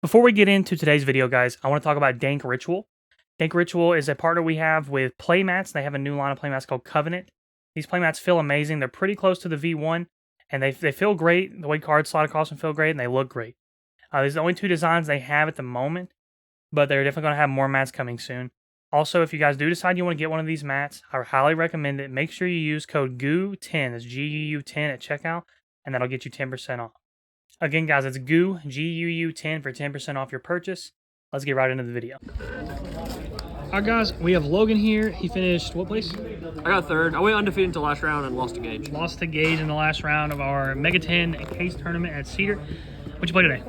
Before we get into today's video, guys, I want to talk about Dank Ritual. Dank Ritual is a partner we have with playmats. They have a new line of playmats called Covenant. These playmats feel amazing. They're pretty close to the V1, and they feel great. The way cards slide across them feel great, and they look great. These are the only two designs they have at the moment, but they're definitely going to have more mats coming soon. Also, if you guys do decide you want to get one of these mats, I highly recommend it. Make sure you use code GUU10, that's GUU10 at checkout, and that'll get you 10% off. Again, guys, it's GUU, GUU10 for 10% off your purchase. Let's get right into the video. All right, guys, we have Logan here. He finished what place? I got third. I went undefeated until last round and lost to Gage. Lost to Gage in the last round of our Mega 10 case tournament at Cedar. What'd you play today?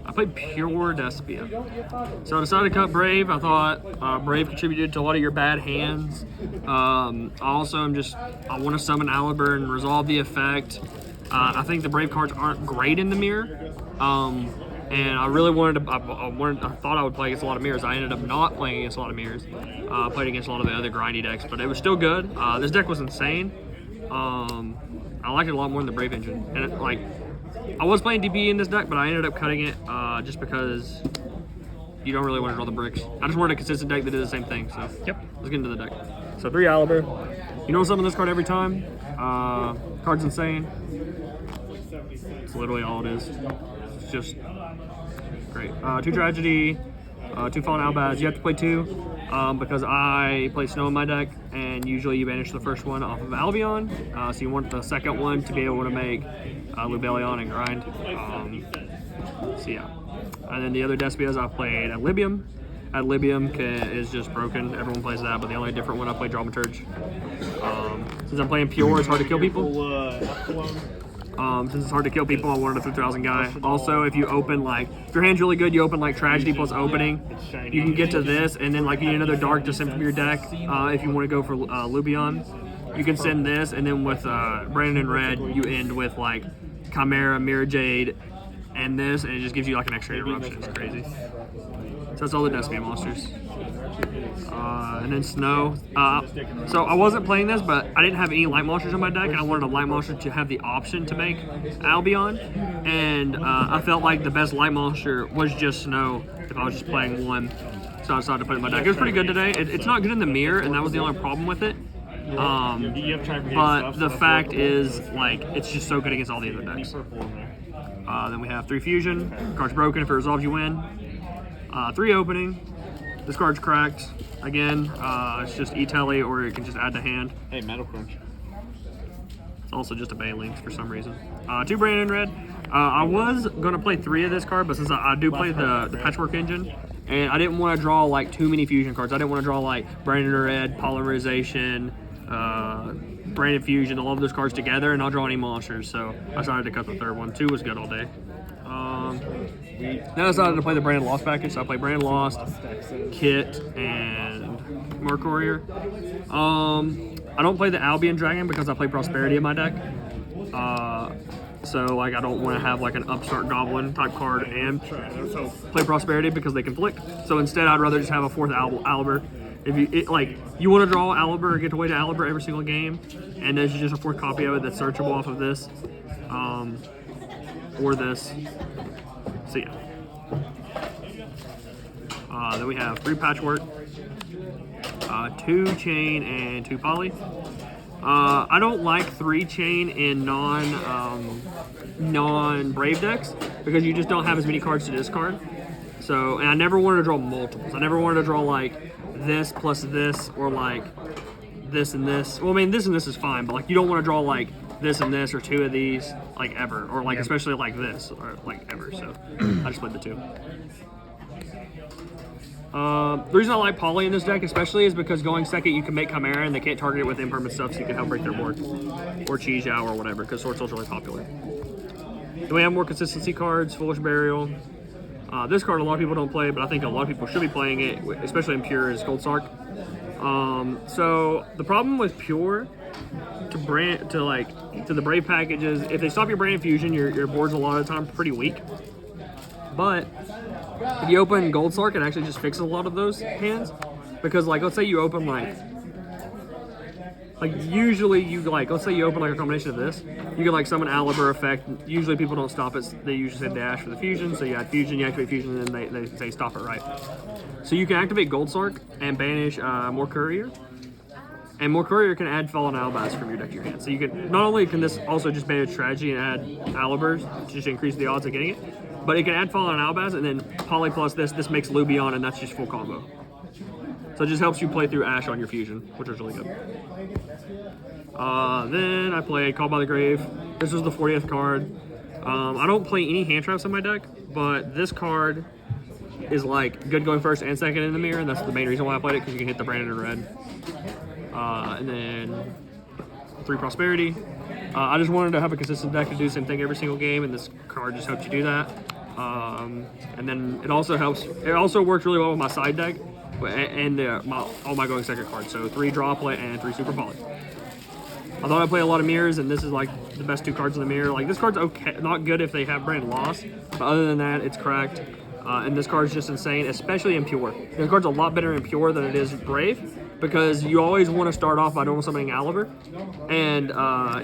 I played pure Despia. So I decided to cut Brave. I thought Brave contributed to a lot of your bad hands. I want to summon Aliber and resolve the effect. I think the Brave cards aren't great in the mirror. And I really wanted to, I thought I would play against a lot of mirrors. I ended up not playing against a lot of mirrors. Played against a lot of the other grindy decks, but it was still good. This deck was insane. I liked it a lot more than the Brave engine. And I was playing DP in this deck, but I ended up cutting it just because you don't really want to draw the bricks. I just wanted a consistent deck that did the same thing. So Yep. Let's get into the deck. So 3 Aliber. You know summon this card every time. Card's insane. It's literally all it is. It's just great. 2 Tragedy, 2 Fallen Albaz. You have to play 2 because I play Snow in my deck, and usually you banish the first one off of Albion. So you want the second one to be able to make Lubellion and grind. So yeah. And then the other Despias I played at Libium. At Libium is just broken. Everyone plays that, but the only different one I played Dramaturge. Since I'm playing Pure, it's hard to kill people. Since it's hard to kill people, I wanted a 3,000 guy. Also, if you open if your hand's really good, you open Tragedy plus opening. You can get to this, and then you need another Dark to send from your deck. If you want to go for Lubion, you can send this, and then with Brandon in red, you end with Chimera, Mirror Jade, and this, and it just gives you an extra interruption. It's crazy. So that's all the Despia monsters. And then Snow. So I wasn't playing this, but I didn't have any light monsters in my deck, and I wanted a light monster to have the option to make Albion. And I felt like the best light monster was just Snow if I was just playing one. So I decided to put it in my deck. It was pretty good today. It's not good in the mirror, and that was the only problem with it. But the fact is, it's just so good against all the other decks. Then we have 3 Fusion. Card's broken. If it resolves, you win. 3 Opening. This card's cracked. Again, it's just E-Telly, or it can just add to hand. Hey, Metal Crunch. It's also just a Baylink for some reason. 2 Brandon Red. I was going to play 3 of this card, but since I do play the Patchwork engine, and I didn't want to draw too many fusion cards. I didn't want to draw Brandon Red, Polymerization, Brandon Fusion, all of those cards together, and not draw any monsters. So I decided to cut the 3rd one. 2 was good all day. Then I decided to play the Brandon Lost package, so I played Brandon Lost, Kit, and Mercourier. I don't play the Albion Dragon because I play Prosperity in my deck. So I don't want to have an Upstart Goblin type card and play Prosperity because they conflict. So instead, I'd rather just have a 4th Aliber. If you want to draw Aliber or get away to Aliber every single game, and there's just a 4th copy of it that's searchable off of this, or this. So yeah. Then we have 3 Patchwork, 2 Chain, and 2 Poly. I don't like 3 Chain in non-Brave decks because you just don't have as many cards to discard. So, and I never wanted to draw multiples. I never wanted to draw this plus this, or this and this. Well, I mean, this and this is fine, but you don't want to draw this and this, or 2 of these ever, or especially this, or ever. So I just played the 2. The reason I like Poly in this deck especially is because going second you can make Chimera and they can't target it with impermanent stuff, so you can help break their board, or YuGiOh or whatever, because Sword Soul's really popular. Then we have more consistency cards. Foolish Burial. This card a lot of people don't play, but I think a lot of people should be playing it, especially in Pure, is Gold Sark. So the problem with Pure to the Brave packages, if they stop your Brand Fusion, your board's a lot of the time pretty weak. But if you open Gold Sark, it actually just fixes a lot of those hands. Because let's say you open Like usually you like, let's say you open like a combination of this, you can like summon Aliber effect. Usually people don't stop it. They usually say dash for the fusion. So you add fusion, you activate fusion, and then they say stop it right. So you can activate Gold Sark and banish more Courier. And more Courier can add Fallen Albaz from your deck to your hand. So you can, not only can this also just banish Strategy and add Alibers to just increase the odds of getting it, but it can add Fallen Albaz and then Poly plus this makes Lubion, and that's just full combo. So it just helps you play through Ash on your fusion, which is really good. Then I played Called by the Grave. This was the 40th card. I don't play any hand traps in my deck, but this card is like good going first and second in the mirror, and that's the main reason why I played it, because you can hit the Brandon in red. And then 3 Prosperity. I just wanted to have a consistent deck to do the same thing every single game, and this card just helps you do that. And then it also helps. It also works really well with my side deck and all my going second cards. So 3 Droplet and 3 Super Poly. I thought I play a lot of mirrors, and this is like the best 2 cards in the mirror. Like this card's okay, not good if they have Brand lost, but other than that, it's cracked. And this card's just insane, especially in Pure. This card's a lot better in Pure than it is Brave, because you always want to start off by normal summoning Aliber, and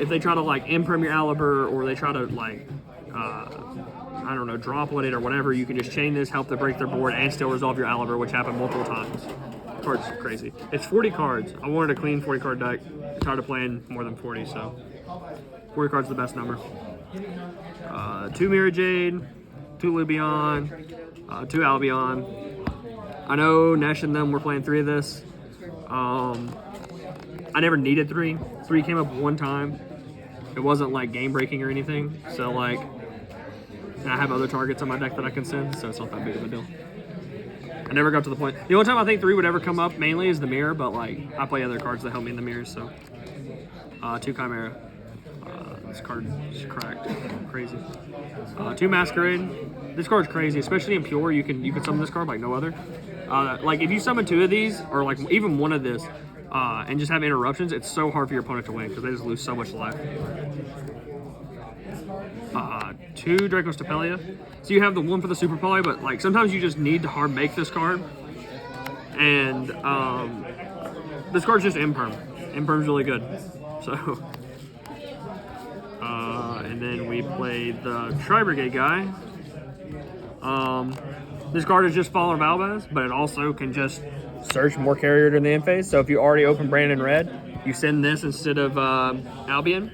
if they try to like imperm your Aliber, or they try to like I don't know, Droplet it or whatever, you can just chain this, help to break their board, and still resolve your Aliber, which happened multiple times. The card's crazy. It's 40 cards. I wanted a clean 40 card deck. Tired of playing more than 40, so 40 cards the best number. 2 Mirror Jade, 2 Lubion, 2 Albion. I know Nesh and them were playing 3 of this. I never needed 3. 3 came up one time. It wasn't like game breaking or anything, so like, and I have other targets on my deck that I can send, so it's not that big of a deal. I never got to the point. The only time I think 3 would ever come up mainly is the mirror, but like I play other cards that help me in the mirrors. So 2 Chimera. This card is cracked, crazy. 2 Masquerade. This card's crazy, especially in Pure. You can summon this card like no other. Like if you summon 2 of these, or like even 1 of this, and just have interruptions, it's so hard for your opponent to win because they just lose so much life. 2 Draconicapellia. So you have the 1 for the Super Poly, but like sometimes you just need to hard make this card. And this card's just imperm. Imperm's really good. So and then we played the Tri-Brigade guy. This card is just Fallen Albaz, but it also can just search more carrier during the end phase. So if you already open Brandon red, you send this instead of Albion,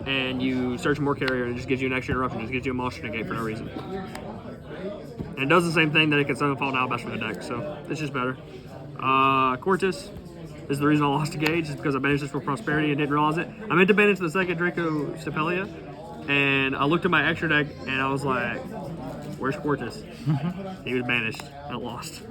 and you search more carrier, and it just gives you an extra interruption. It just gives you a monster negate for no reason. And it does the same thing that it can summon Fallen Albaz from the deck, so it's just better. Cortus is the reason I lost to Gage, is because I banished this for Prosperity and didn't realize it. I meant to banish the second Draconicapellia, and I looked at my extra deck, and I was like, where's Cortus? He was banished. I lost.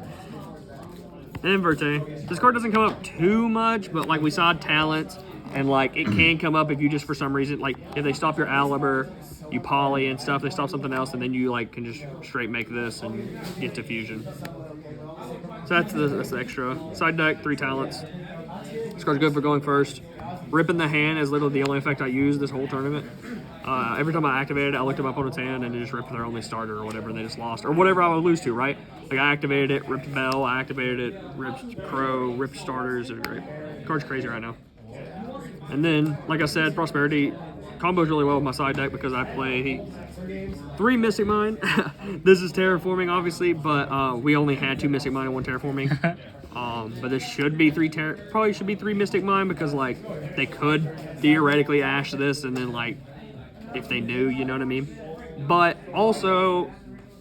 And Verte. This card doesn't come up too much, but like we saw talents, and like it can come up if you just for some reason, like if they stop your Aliber, you poly and stuff, they stop something else, and then you like can just straight make this and get to fusion. So that's the extra. Side deck, 3 talents. This card's good for going first. Ripping the hand is literally the only effect I used this whole tournament. Every time I activated it, I looked at my opponent's hand and it just ripped their only starter or whatever, and they just lost. Or whatever I would lose to, right? Like I activated it, ripped Bell, I activated it, ripped Crow, ripped starters. It's great. The card's crazy right now. And then, like I said, Prosperity combos really well with my side deck because I play 3 Mystic Mine. This is Terraforming, obviously, but we only had 2 Mystic Mine and 1 Terraforming. But this should be 3 probably should be 3 Mystic Mine, because like they could theoretically Ash this, and then like if they knew, you know what I mean. But also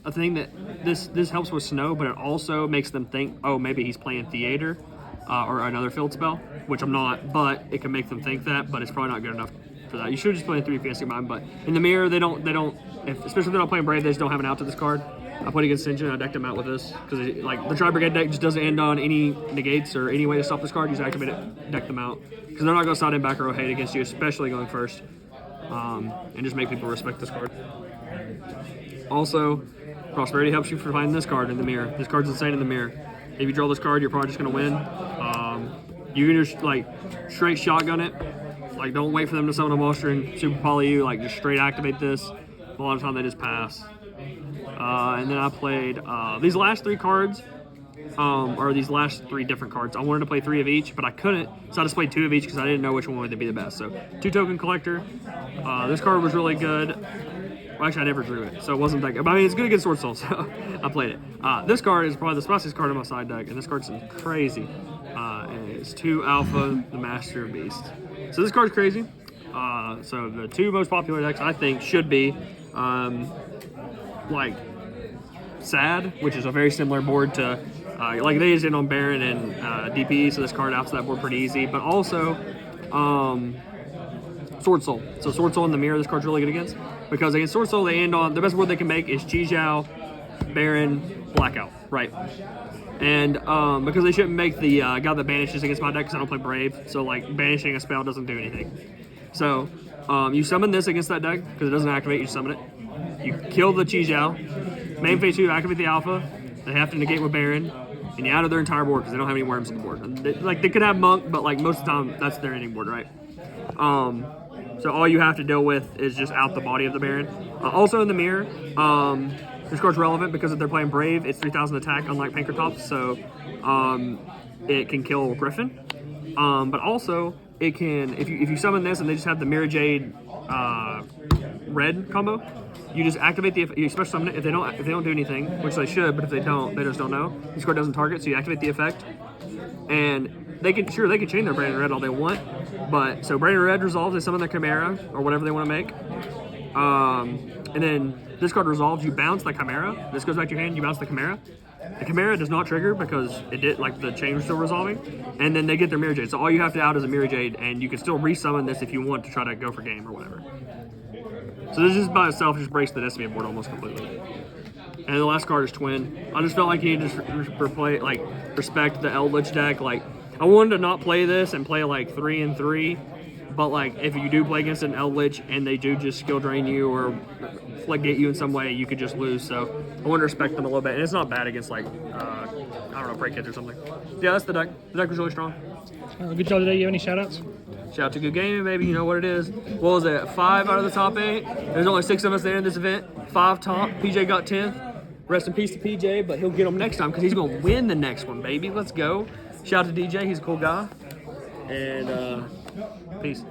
a thing that this helps with Snow, but it also makes them think, oh, maybe he's playing Theater or another field spell, which I'm not, but it can make them think that, but it's probably not good enough for that. You should just play 3 Mystic Mine, but in the mirror they don't especially if they're not playing Brave, they just don't have an out to this card. I played against Sinjin, I decked him out with this, because like the Tri-Brigade deck just doesn't end on any negates or any way to stop this card. You just activate it, deck them out, because they're not going to side in back row hate against you, especially going first, and just make people respect this card. Also, Prosperity helps you for finding this card in the mirror. This card's insane in the mirror. If you draw this card, you're probably just going to win. You can just like straight shotgun it. Like don't wait for them to summon a monster and super poly you. Like just straight activate this. A lot of time they just pass. And then I played these last 3 cards are these last 3 different cards. I wanted to play 3 of each, but I couldn't, so I just played 2 of each because I didn't know which one would be the best. So 2 token collector. This card was really good. Well, actually, I never drew it, so it wasn't that good. But I mean, it's good against Sword Soul, so I played it. This card is probably the spiciest card in my side deck, and this card's crazy. And it's 2 Alpha, the Master of Beast. So this card's crazy. So the 2 most popular decks, I think, should be like Sad, which is a very similar board to like they did on Baron and DP, so this card outs that board pretty easy. But also Sword Soul. So Sword Soul in the mirror, this card's really good against, because against Sword Soul they end on the best board they can make is YuGiOh, Baron, Blackout, right? And because they shouldn't make the guy that banishes against my deck because I don't play Brave, so like banishing a spell doesn't do anything. So you summon this against that deck because it doesn't activate. You summon it. You kill the YuGiOh. Main phase 2, activate the Alpha. They have to negate with Baron, and you out of their entire board because they don't have any worms on the board. They could have Monk, but like most of the time that's their ending board, right? So all you have to deal with is just out the body of the Baron. Also in the mirror, this card's relevant because if they're playing Brave, it's 3,000 attack, unlike Pankratops, so it can kill Griffin. But also, it can, if you summon this and they just have the Mirror Jade red combo, you just activate you special summon it. If they don't do anything, which they should, but if they don't, they just don't know. This card doesn't target, so you activate the effect, and they can chain their Branded Red all they want, but so Branded Red resolves, they summon their Chimera or whatever they want to make, and then this card resolves, you bounce the Chimera. This goes back to your hand, you bounce the Chimera. The Chimera does not trigger because it did, like the chain was still resolving, and then they get their Mirror Jade. So all you have to out is a Mirror Jade, and you can still resummon this if you want to try to go for game or whatever. So this just by itself just breaks the Despia board almost completely. And the last card is Twin. I just felt like you need to respect the Eldritch deck. Like I wanted to not play this and play like 3 and 3, but like if you do play against an Eldritch and they do just skill drain you or floodgate you in some way, you could just lose. So I want to respect them a little bit, and it's not bad against like I don't know, break kids or something. Yeah, that's the deck. The deck was really strong. Good job today. You have any shout outs? Shout out to Good Gaming, baby. You know what it is. What was it? 5 out of the top 8. There's only 6 of us there in this event. 5 top. PJ got 10th. Rest in peace to PJ, but he'll get them next time because he's going to win the next one, baby. Let's go. Shout out to DJ. He's a cool guy. And peace.